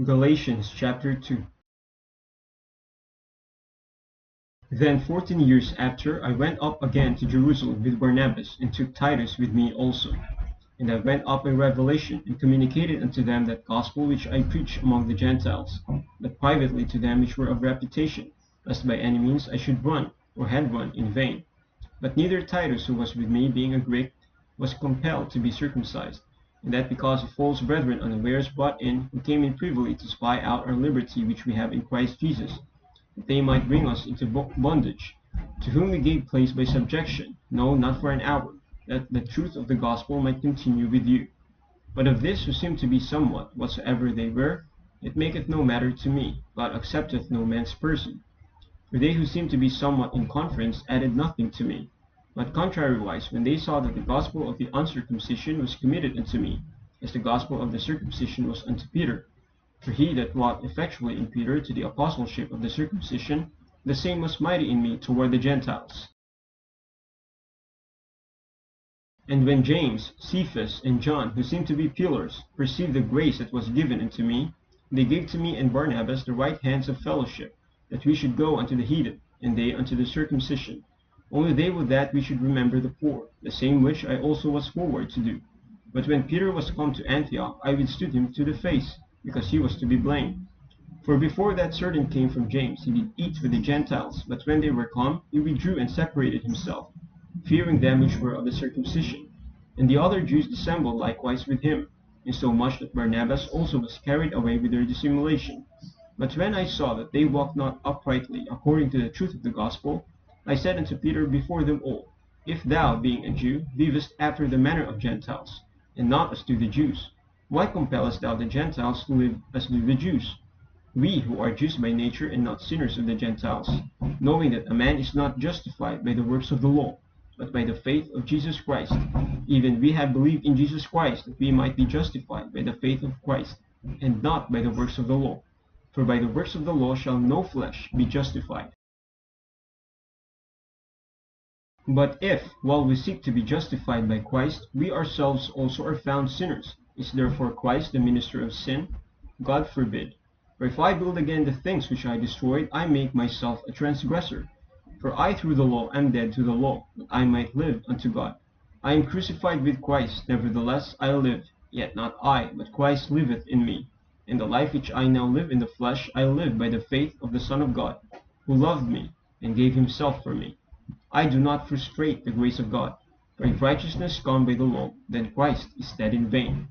Galatians chapter 2. Then 14 years after, I went up again to Jerusalem with Barnabas, and took Titus with me also. And I went up in revelation, and communicated unto them that gospel which I preach among the Gentiles, but privately to them which were of reputation, lest by any means I should run, or had run, in vain. But neither Titus, who was with me, being a Greek, was compelled to be circumcised, and that because of false brethren unawares brought in, who came in privily to spy out our liberty which we have in Christ Jesus, that they might bring us into bondage, to whom we gave place by subjection, no, not for an hour, that the truth of the gospel might continue with you. But of this who seem to be somewhat, whatsoever they were, it maketh no matter to me, God accepteth no man's person. For they who seemed to be somewhat in conference added nothing to me. But contrariwise, when they saw that the gospel of the uncircumcision was committed unto me, as the gospel of the circumcision was unto Peter, for he that wrought effectually in Peter to the apostleship of the circumcision, the same was mighty in me toward the Gentiles. And when James, Cephas, and John, who seemed to be pillars, perceived the grace that was given unto me, they gave to me and Barnabas the right hands of fellowship, that we should go unto the heathen, and they unto the circumcision. Only they would that we should remember the poor, the same which I also was forward to do. But when Peter was come to Antioch, I withstood him to the face, because he was to be blamed. For before that certain came from James, he did eat with the Gentiles, but when they were come, he withdrew and separated himself, fearing them which were of the circumcision. And the other Jews dissembled likewise with him, insomuch that Barnabas also was carried away with their dissimulation. But when I saw that they walked not uprightly according to the truth of the gospel, I said unto Peter before them all, If thou, being a Jew, livest after the manner of Gentiles, and not as do the Jews, why compellest thou the Gentiles to live as do the Jews? We who are Jews by nature and not sinners of the Gentiles, knowing that a man is not justified by the works of the law, but by the faith of Jesus Christ. Even we have believed in Jesus Christ, that we might be justified by the faith of Christ, and not by the works of the law. For by the works of the law shall no flesh be justified. But if, while we seek to be justified by Christ, we ourselves also are found sinners, is therefore Christ the minister of sin? God forbid. For if I build again the things which I destroyed, I make myself a transgressor. For I through the law am dead to the law, that I might live unto God. I am crucified with Christ, nevertheless I live, yet not I, but Christ liveth in me. And the life which I now live in the flesh, I live by the faith of the Son of God, who loved me, and gave himself for me. I do not frustrate the grace of God, for if righteousness come by the law, then Christ is dead in vain.